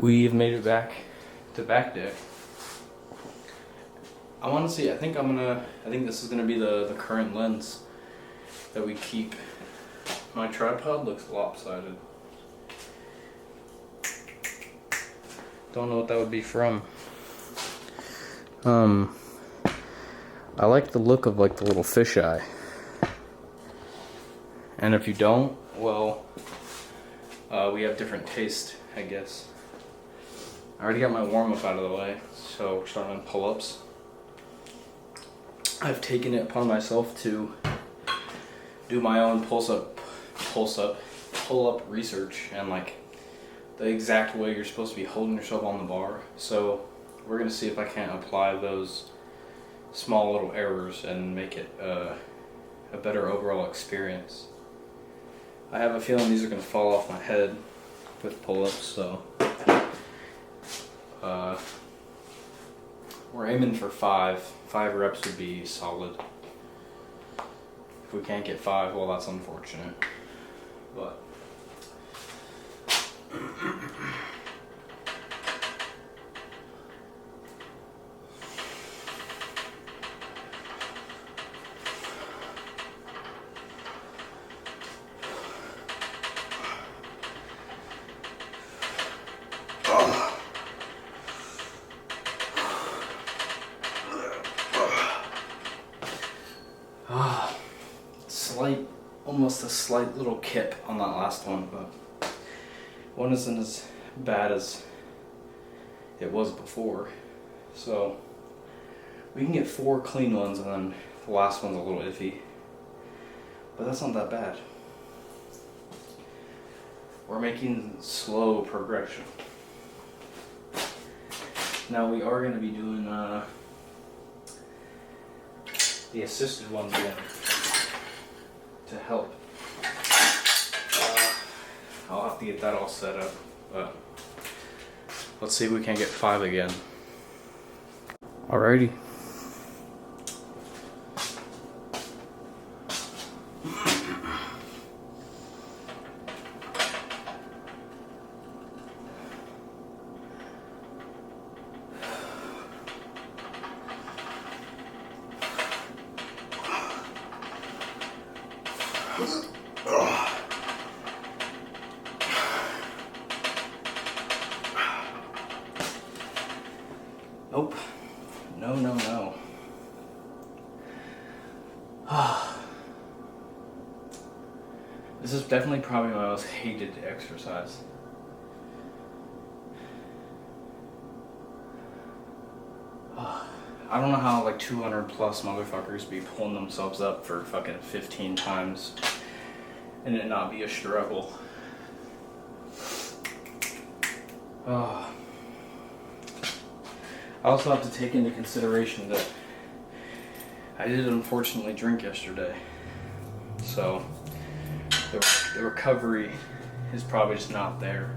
We've made it back to back deck. I want to see. I think this is gonna be the current lens that we keep. My tripod looks lopsided. Don't know what that would be from. I like the look of like the little fisheye. And if you don't, well, we have different taste, I guess. I already got my warm-up out of the way, so we're starting on pull-ups. I've taken it upon myself to do my own pull-up research and like the exact way you're supposed to be holding yourself on the bar. So we're gonna see if I can't apply those small little errors and make it a better overall experience. I have a feeling these are gonna fall off my head with pull-ups, so we're aiming for 5. 5 reps would be solid. If we can't get 5, well, that's unfortunate. But almost a slight little kip on that last one, but one isn't as bad as it was before. So we can get 4 clean ones, and then the last one's a little iffy, but that's not that bad. We're making slow progression. Now we are going to be doing the assisted ones again to help. I'll have to get that all set up, but let's see if we can get 5 again. Alrighty. Nope. No. This is definitely probably my most hated exercise. I don't know how like 200 plus motherfuckers be pulling themselves up for fucking 15 times and it not be a struggle. I also have to take into consideration that I did unfortunately drink yesterday, so the recovery is probably just not there,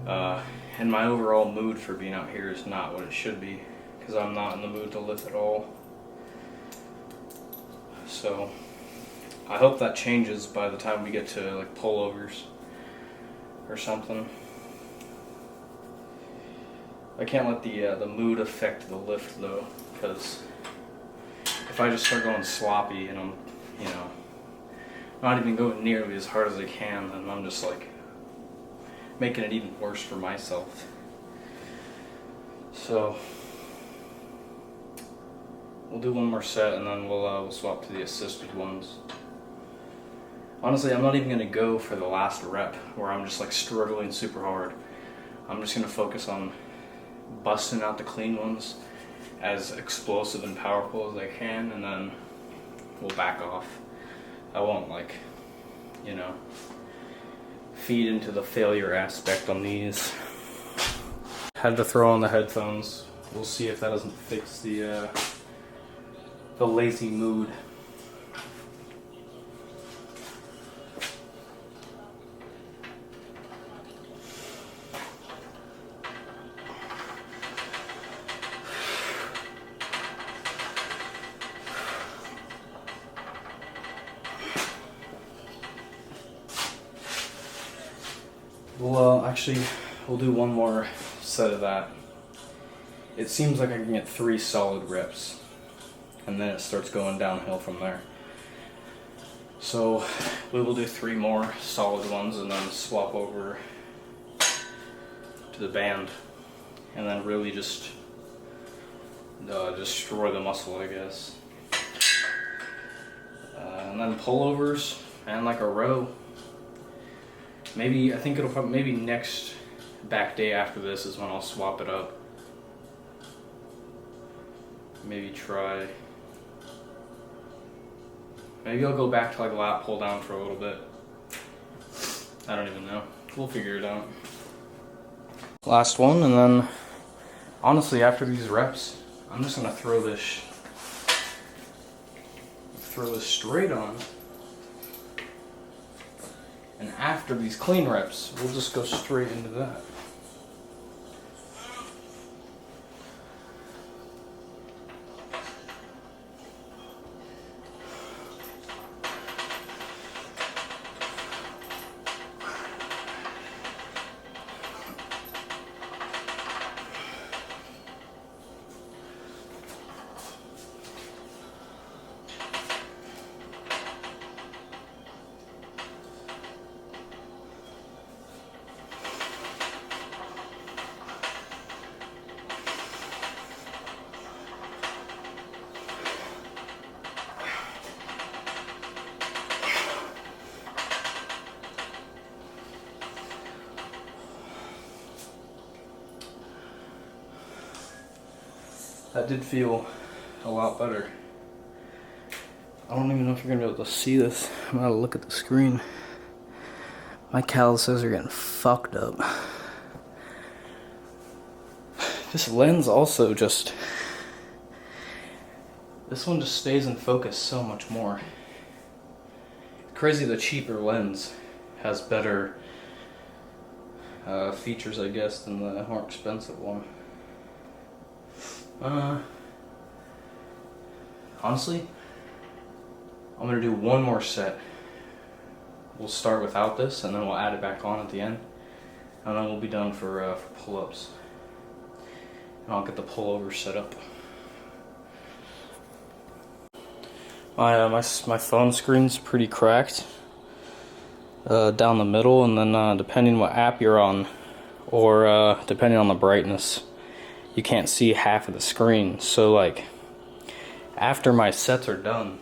and my overall mood for being out here is not what it should be, because I'm not in the mood to lift at all. So I hope that changes by the time we get to like pullovers or something. I can't let the mood affect the lift though, because if I just start going sloppy and I'm, not even going nearly as hard as I can, then I'm just like making it even worse for myself. So we'll do one more set and then we'll swap to the assisted ones. Honestly, I'm not even gonna go for the last rep where I'm just like struggling super hard. I'm just gonna focus on busting out the clean ones as explosive and powerful as I can, and then we'll back off. I won't feed into the failure aspect on these. Had to throw on the headphones. We'll see if that doesn't fix the lazy mood. Well, actually, we'll do one more set of that. It seems like I can get 3 solid reps, and then it starts going downhill from there. So we will do 3 more solid ones and then swap over to the band, and then really just destroy the muscle, I guess. And then pullovers and like a row. Maybe, I think it'll probably, maybe next back day after this is when I'll swap it up. Maybe I'll go back to like lat pull down for a little bit. I don't even know. We'll figure it out. Last one, and then honestly after these reps, I'm just gonna throw this straight on. And after these clean reps, we'll just go straight into that. That did feel a lot better. I don't even know if you're gonna be able to see this. I'm gonna look at the screen. My calluses are getting fucked up. This lens also just... This one just stays in focus so much more. Crazy, the cheaper lens has better features, I guess, than the more expensive one. Honestly, I'm gonna do one more set. We'll start without this, and then we'll add it back on at the end, and then we'll be done for pull-ups. And I'll get the pullover set up. My phone screen's pretty cracked down the middle, and then depending what app you're on, or depending on the brightness, you can't see half of the screen. So like, after my sets are done,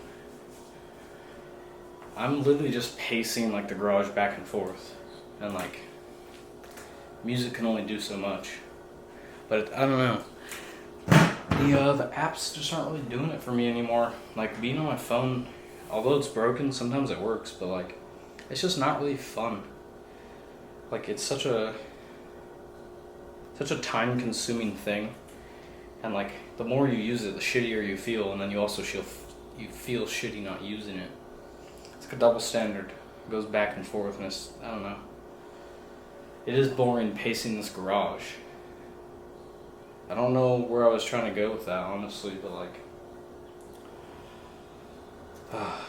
I'm literally just pacing like the garage back and forth, and like, music can only do so much. But I don't know, the apps just aren't really doing it for me anymore. Like, being on my phone, although it's broken, sometimes it works, but like, it's just not really fun. Like, it's such a time-consuming thing, and like, the more you use it, the shittier you feel, and then you also feel shitty not using it. It's like a double standard. It goes back and forth, and it's, I don't know. It is boring pacing this garage. I don't know where I was trying to go with that, honestly, but like, I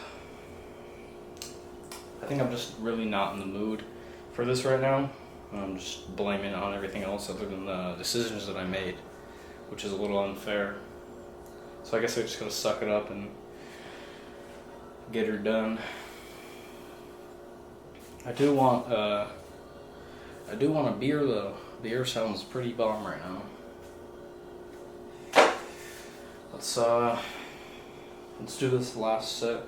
think I'm just really not in the mood for this right now. I'm just blaming it on everything else other than the decisions that I made, which is a little unfair. So I guess I just gotta suck it up and get her done. I do want a beer though. Beer sounds pretty bomb right now. Let's do this last set.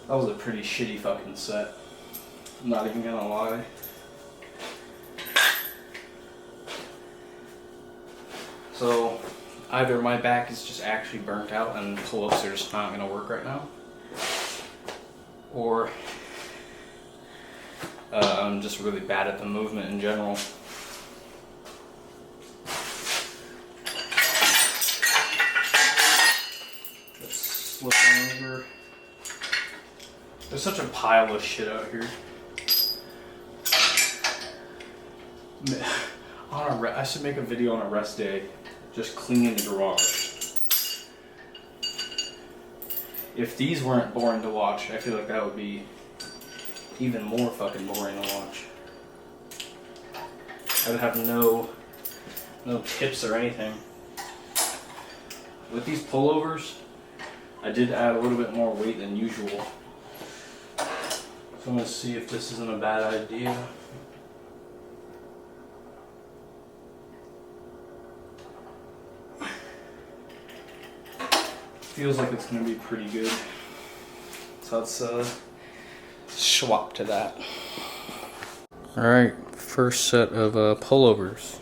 That was a pretty shitty fucking set. I'm not even gonna lie. So either my back is just actually burnt out and pull-ups are just not gonna work right now, or I'm just really bad at the movement in general. Just slipping over. There's such a pile of shit out here. I should make a video on a rest day, just cleaning the garage. If these weren't boring to watch, I feel like that would be even more fucking boring to watch. I would have no tips or anything. With these pullovers, I did add a little bit more weight than usual. So I'm gonna see if this isn't a bad idea. Feels like it's gonna be pretty good. So let's swap to that. Alright, first set of pullovers.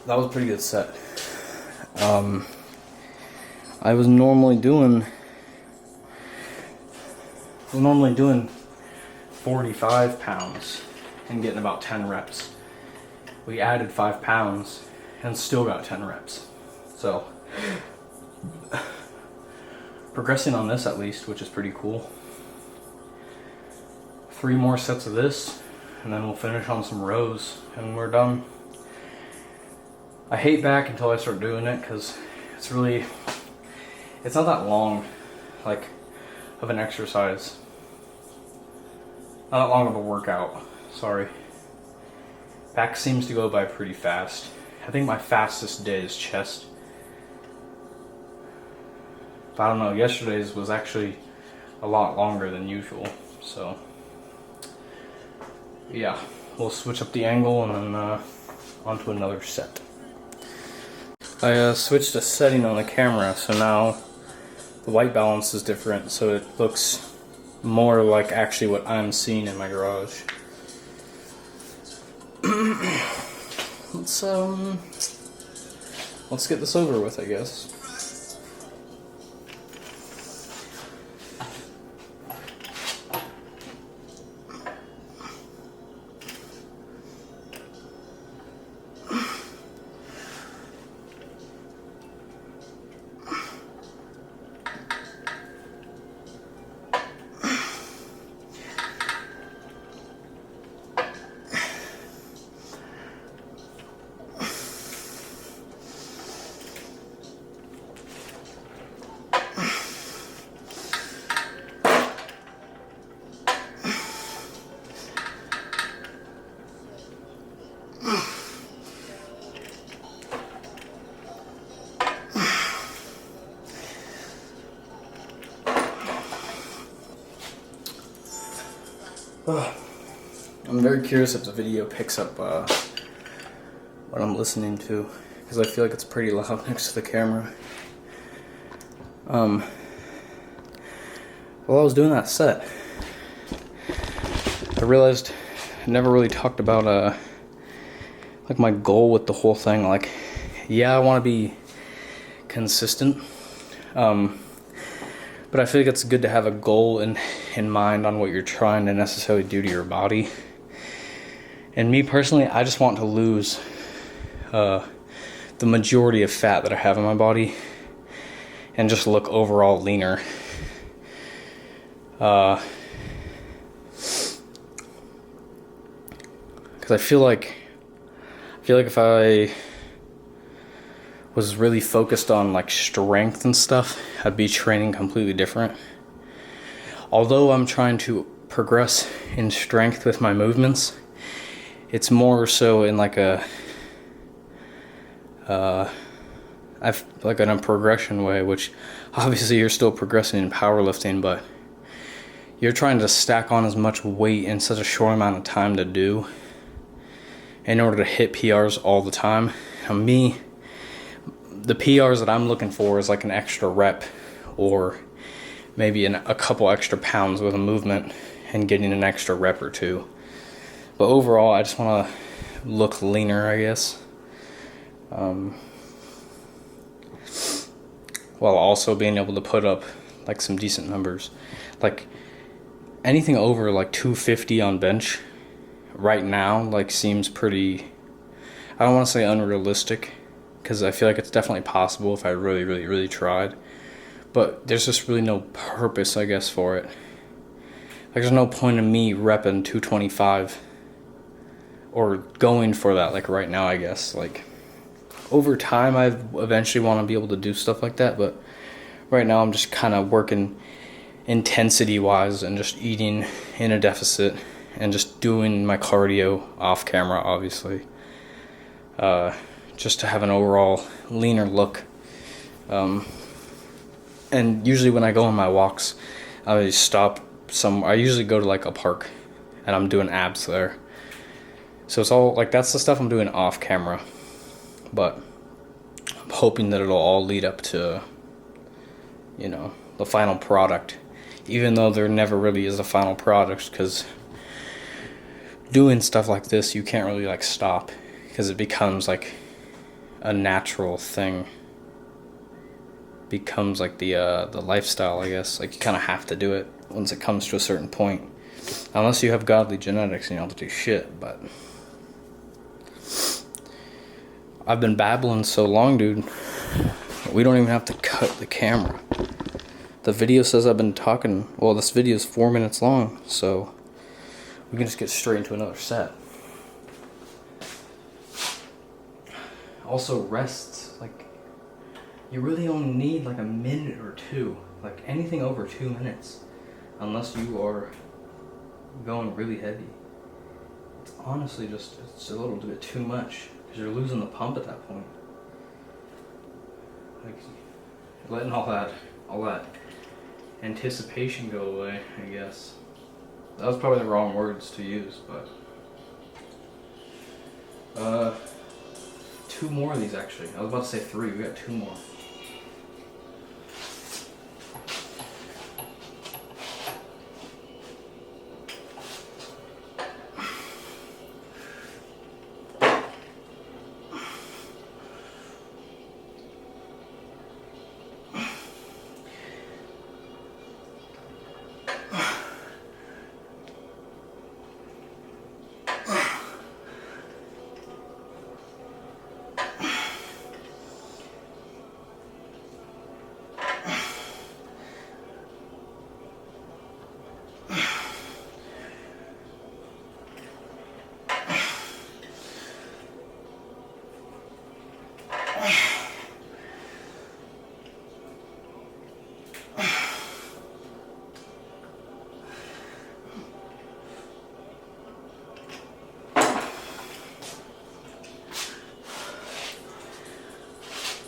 That was a pretty good set. I was normally doing 45 pounds and getting about 10 reps. We added 5 pounds and still got 10 reps. So progressing on this at least, which is pretty cool. 3 more sets of this and then we'll finish on some rows and we're done. I hate back until I start doing it because it's not that long, like, of an exercise. Not that long of a workout, sorry. Back seems to go by pretty fast. I think my fastest day is chest. But I don't know, yesterday's was actually a lot longer than usual, so. Yeah, we'll switch up the angle and then onto another set. I switched a setting on the camera, so now the white balance is different, so it looks more like actually what I'm seeing in my garage. Let's get this over with, I guess. I'm very curious if the video picks up what I'm listening to, because I feel like it's pretty loud next to the camera. While I was doing that set, I realized I never really talked about like my goal with the whole thing. Like, yeah, I want to be consistent, but I feel like it's good to have a goal in mind on what you're trying to necessarily do to your body. And me personally, I just want to lose the majority of fat that I have in my body and just look overall leaner. Because I feel like if I was really focused on like strength and stuff, I'd be training completely different. Although I'm trying to progress in strength with my movements, it's more so in like a in a progression way, which obviously you're still progressing in powerlifting, but you're trying to stack on as much weight in such a short amount of time to do in order to hit PRs all the time. Now the PRs that I'm looking for is like an extra rep or maybe a couple extra pounds with a movement and getting an extra rep or two. But overall, I just want to look leaner, I guess. While also being able to put up like some decent numbers. Like anything over like 250 on bench right now like seems pretty, I don't want to say unrealistic, because I feel like it's definitely possible if I really tried, but there's just really no purpose, I guess, for it. Like there's no point in me repping 225 or going for that like right now, I guess. Like over time I eventually want to be able to do stuff like that, but right now I'm just kind of working intensity wise and just eating in a deficit and just doing my cardio off camera, obviously, just to have an overall leaner look. And usually when I go on my walks, I usually go to like a park and I'm doing abs there. So it's all like, that's the stuff I'm doing off camera, but I'm hoping that it'll all lead up to, you know, the final product, even though there never really is a final product, because doing stuff like this, you can't really like stop, because it becomes like a natural thing. Becomes like the lifestyle, I guess. Like you kind of have to do it once it comes to a certain point, unless you have godly genetics and you don't have to do shit. But I've been babbling so long, dude, we don't even have to cut the camera. The video says I've been talking, well, this video is 4 minutes long, so we can just get straight into another set. Also, rests, like, you really only need like a minute or two, like anything over 2 minutes, unless you are going really heavy. It's honestly just, it's a little bit too much, because you're losing the pump at that point. Like, letting all that anticipation go away, I guess. That was probably the wrong words to use, but 2 more of these actually. I was about to say 3, we got 2 more.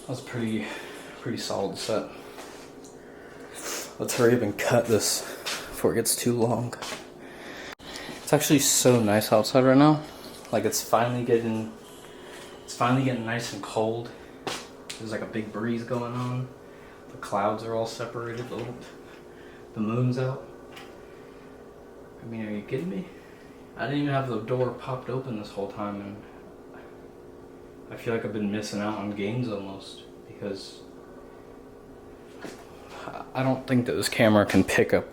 That was pretty solid set. Let's hurry up and cut this before it gets too long. It's actually so nice outside right now. Like it's finally getting nice and cold. There's like a big breeze going on. The clouds are all separated. The moon's out. I mean, are you kidding me? I didn't even have the door popped open this whole time, and I feel like I've been missing out on gains almost, because I don't think that this camera can pick up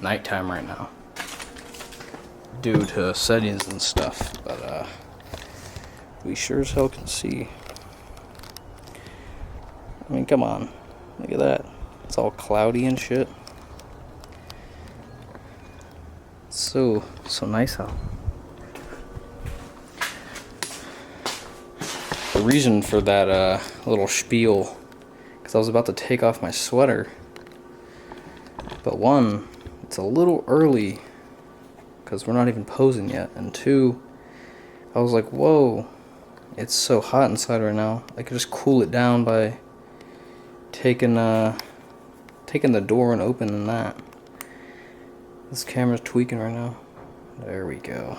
nighttime right now due to settings and stuff, but we sure as hell can see. I mean, come on. Look at that. It's all cloudy and shit. So nice out. The reason for that little spiel, because I was about to take off my sweater, but one, it's a little early because we're not even posing yet, and two, I was like, whoa, it's so hot inside right now. I could just cool it down by taking the door and opening that. This camera's tweaking right now. There we go.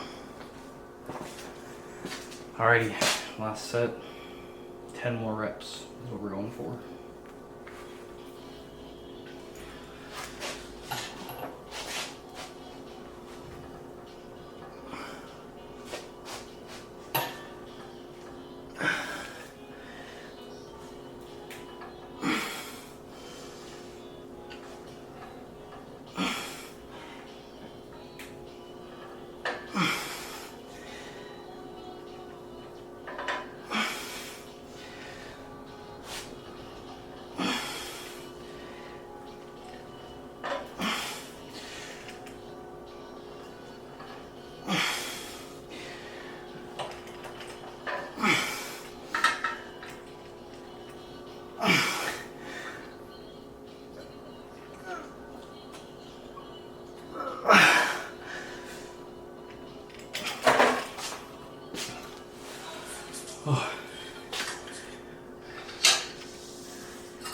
Alrighty, last set. 10 more reps is what we're going for.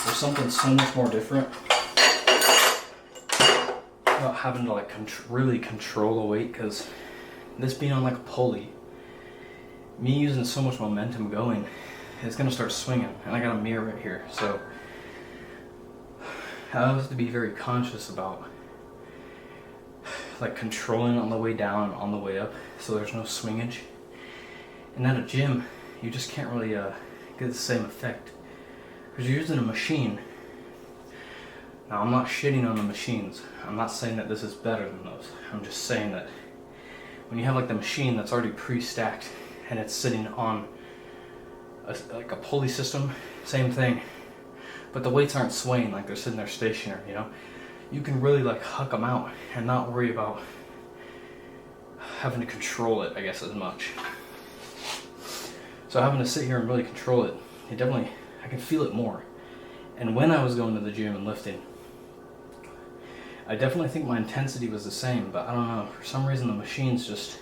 There's something so much more different about having to like really control the weight, because this being on like a pulley, me using so much momentum going, it's gonna start swinging, and I got a mirror right here, so I have to be very conscious about like controlling on the way down and on the way up, so there's no swingage. And at a gym, you just can't really get the same effect because you're using a machine. Now, I'm not shitting on the machines. I'm not saying that this is better than those. I'm just saying that when you have like the machine that's already pre-stacked and it's sitting on like a pulley system, same thing, but the weights aren't swaying, like they're sitting there stationary, you know? You can really like huck them out and not worry about having to control it, I guess, as much. So having to sit here and really control it, I can feel it more. And when I was going to the gym and lifting, I definitely think my intensity was the same, but I don't know, for some reason the machines just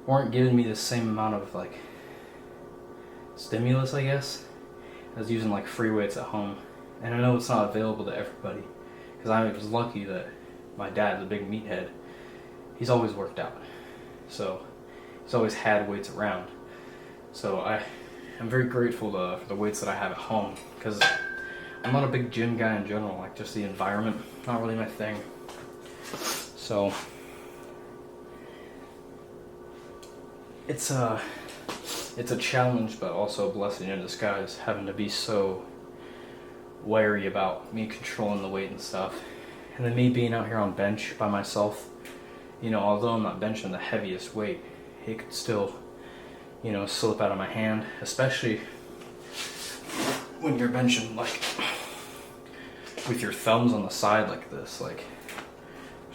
weren't giving me the same amount of like stimulus, I guess, as using like free weights at home. And I know it's not available to everybody, because I was lucky that my dad's a big meathead. He's always worked out, so he's always had weights around. So I'm very grateful for the weights that I have at home, because I'm not a big gym guy in general, like just the environment, not really my thing. So it's a challenge, but also a blessing in disguise, having to be so wary about me controlling the weight and stuff. And then me being out here on bench by myself, you know, although I'm not benching the heaviest weight, it could still, you know, slip out of my hand, especially when you're benching like with your thumbs on the side like this. Like,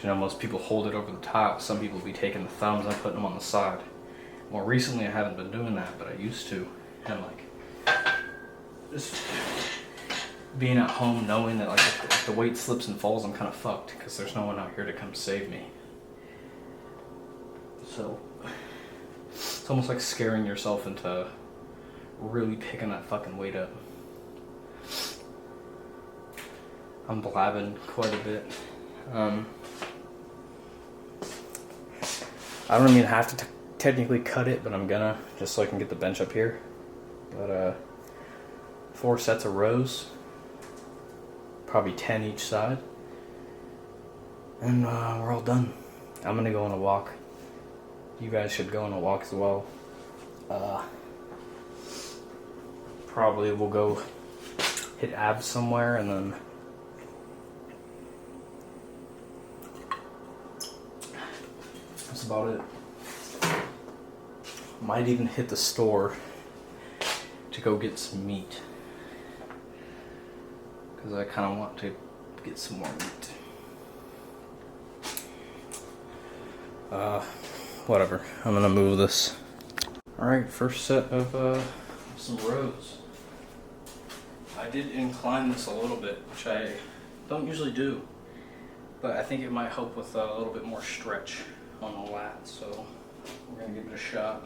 you know, most people hold it over the top. Some people be taking the thumbs and putting them on the side. More recently I haven't been doing that, but I used to. And like, just being at home knowing that like if the weight slips and falls, I'm kind of fucked, because there's no one out here to come save me. So it's almost like scaring yourself into really picking that fucking weight up. I'm blabbing quite a bit. I don't even have to technically cut it, but I'm gonna, just so I can get the bench up here. But 4 sets of rows, probably 10 each side, and we're all done. I'm gonna go on a walk. You guys should go on a walk as well. Probably we'll go hit abs somewhere, and then that's about it. Might even hit the store to go get some meat. because I kind of want to get some more meat. Whatever, I'm gonna move this. Alright, first set of some rows. I did incline this a little bit, which I don't usually do, but I think it might help with a little bit more stretch on the lat, so we're gonna give it a shot.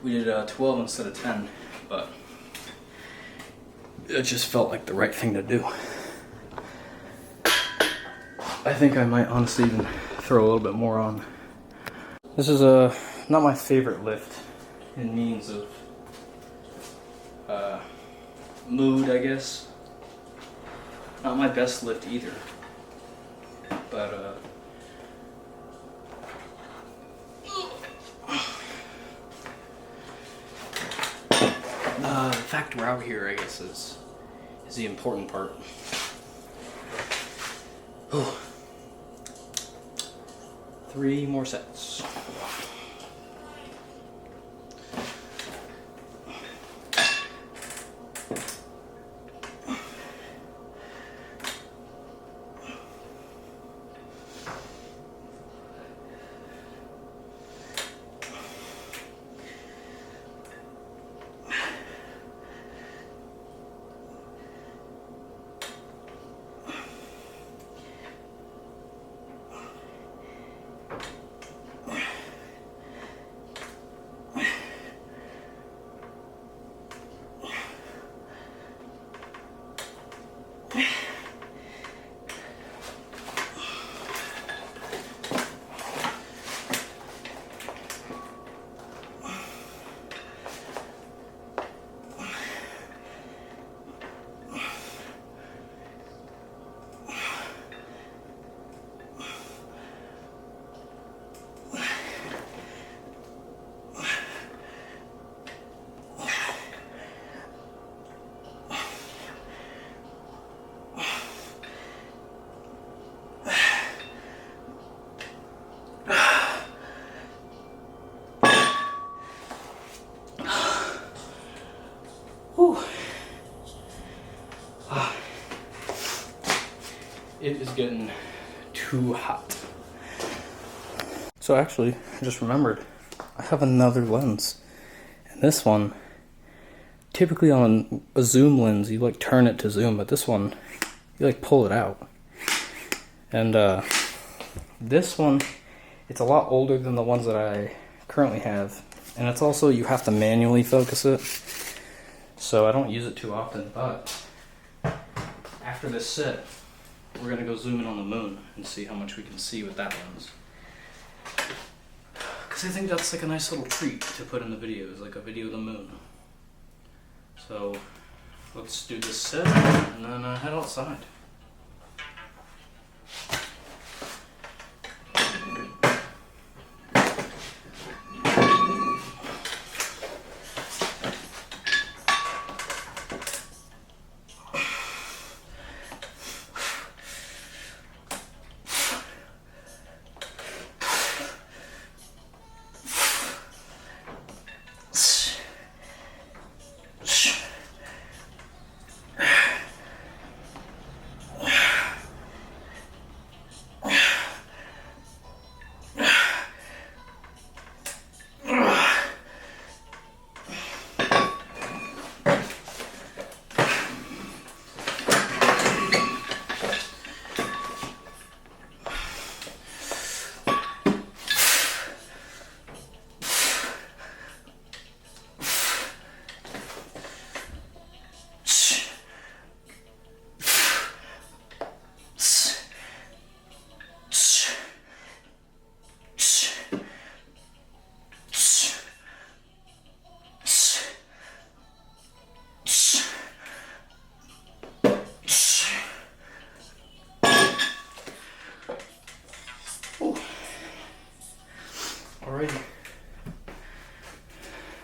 We did 12 instead of 10, but it just felt like the right thing to do. I think I might honestly even throw a little bit more on. This is not my favorite lift in means of mood, I guess. Not my best lift either, but the fact we're out here, I guess, is the important part. Ooh. 3 more sets. It is getting too hot. So actually, I just remembered, I have another lens. And this one, typically on a zoom lens, you like turn it to zoom, but this one, you like pull it out. And this one, it's a lot older than the ones that I currently have. And it's also, you have to manually focus it. So I don't use it too often, but after this set, we're gonna go zoom in on the moon and see how much we can see with that lens. Because I think that's like a nice little treat to put in the videos, like a video of the moon. So let's do this set and then head outside.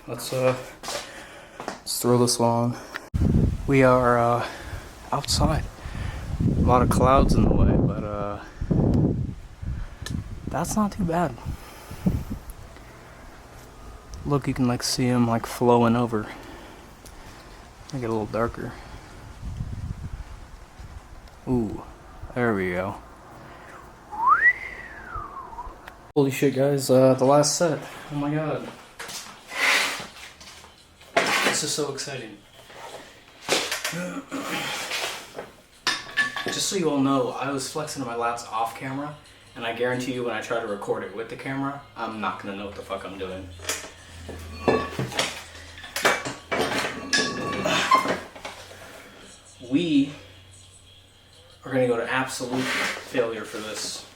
let's throw this on. We are outside. A lot of clouds in the way, but that's not too bad. Look, you can like see them like flowing over. Make it a little darker. Ooh, there we go. Holy shit, guys, the last set. Oh my god. This is so exciting. Just so you all know, I was flexing my lats off camera, and I guarantee you when I try to record it with the camera, I'm not gonna know what the fuck I'm doing. We are gonna go to absolute failure for this.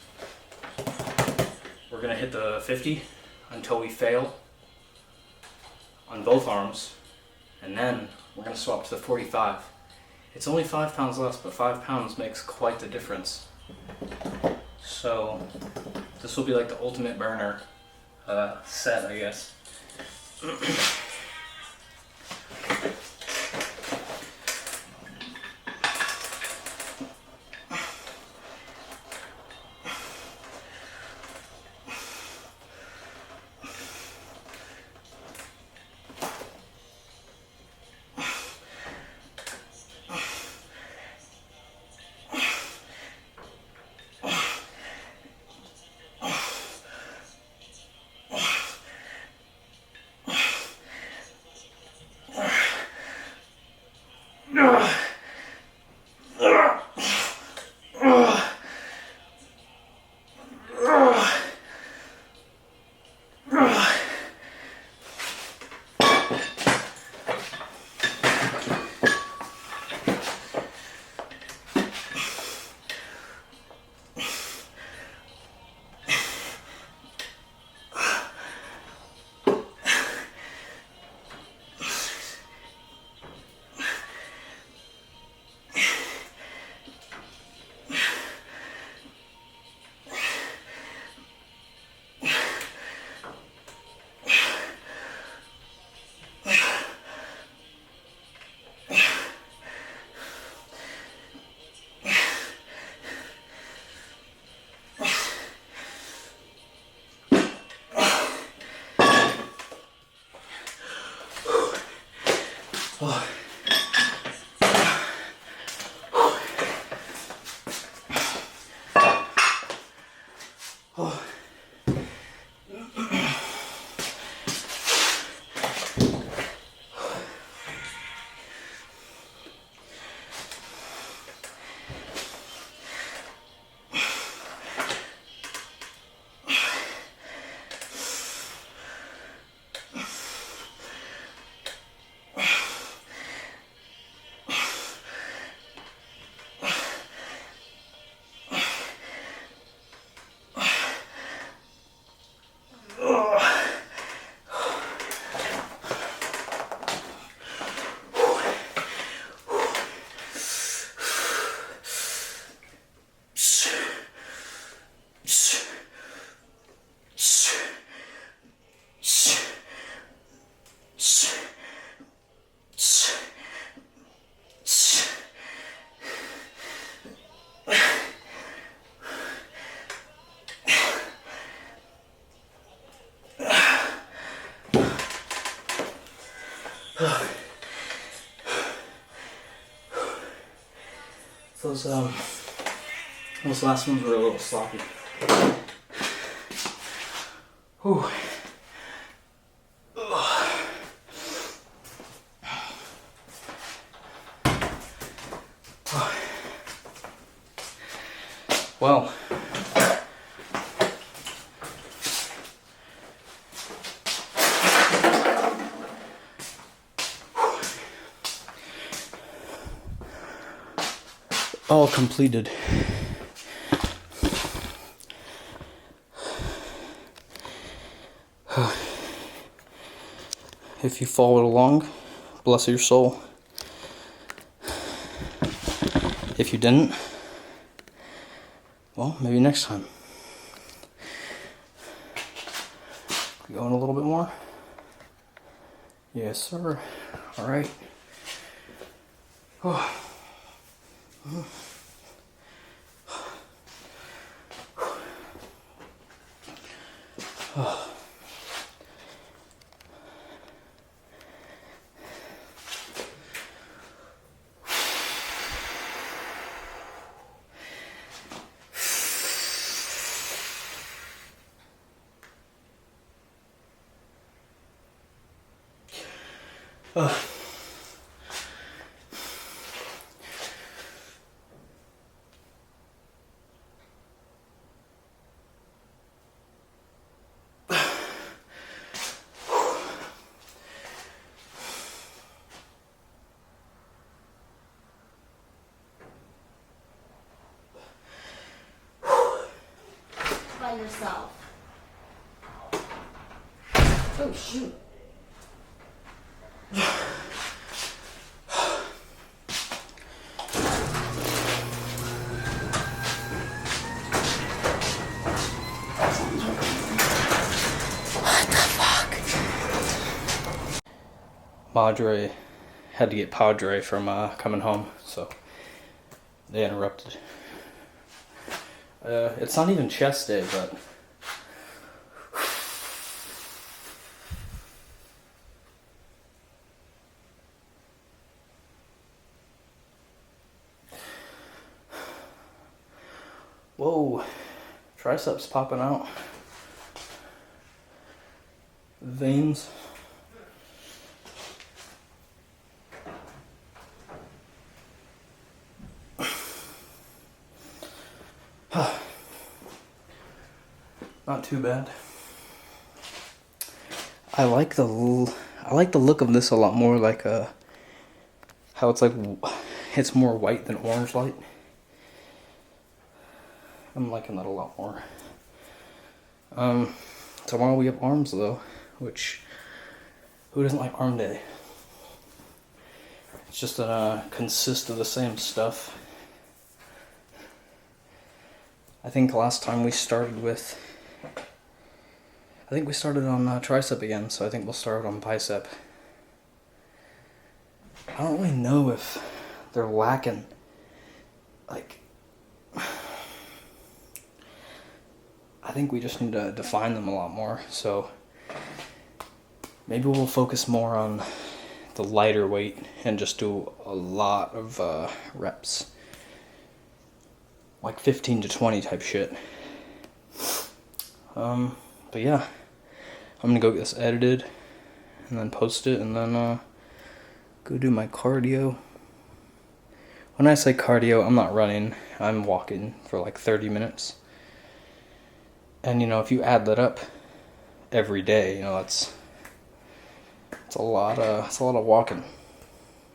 We're gonna hit the 50 until we fail on both arms, and then we're gonna swap to the 45. It's only 5 pounds less, but 5 pounds makes quite the difference. So this will be like the ultimate burner set, I guess. Oh. Oh. Those last ones were a little sloppy. Whew. Well, all completed. If you followed along, bless your soul. If you didn't, well, maybe next time. Going a little bit more. Yes, sir. All right. Oh. Oh. By yourself. Oh shoot. Madre had to get Padre from coming home, so they interrupted. It's not even chest day, but whoa, triceps popping out. Veins. Not too bad. I like the look of this a lot more, like how it's like it's more white than orange light. I'm liking that a lot more. Tomorrow we have arms though, which who doesn't like arm day? It's just gonna consist of the same stuff. I think last time we started on tricep again, so I think we'll start on bicep. I don't really know if they're lacking, like, I think we just need to define them a lot more, so maybe we'll focus more on the lighter weight and just do a lot of reps. Like 15 to 20 type shit. But yeah, I'm gonna go get this edited and then post it and then go do my cardio. When I say cardio, I'm not running, I'm walking for like 30 minutes. And you know, if you add that up every day, you know, it's a lot of walking.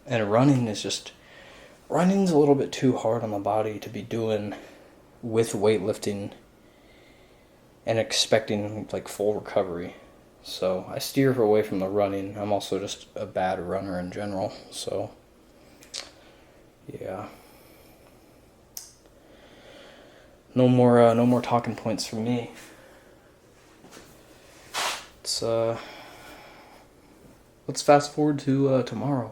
And running's a little bit too hard on the body to be doing with weightlifting and expecting like full recovery. So I steer away from the running. I'm also just a bad runner in general, so yeah. No more talking points from me. Let's fast forward to tomorrow.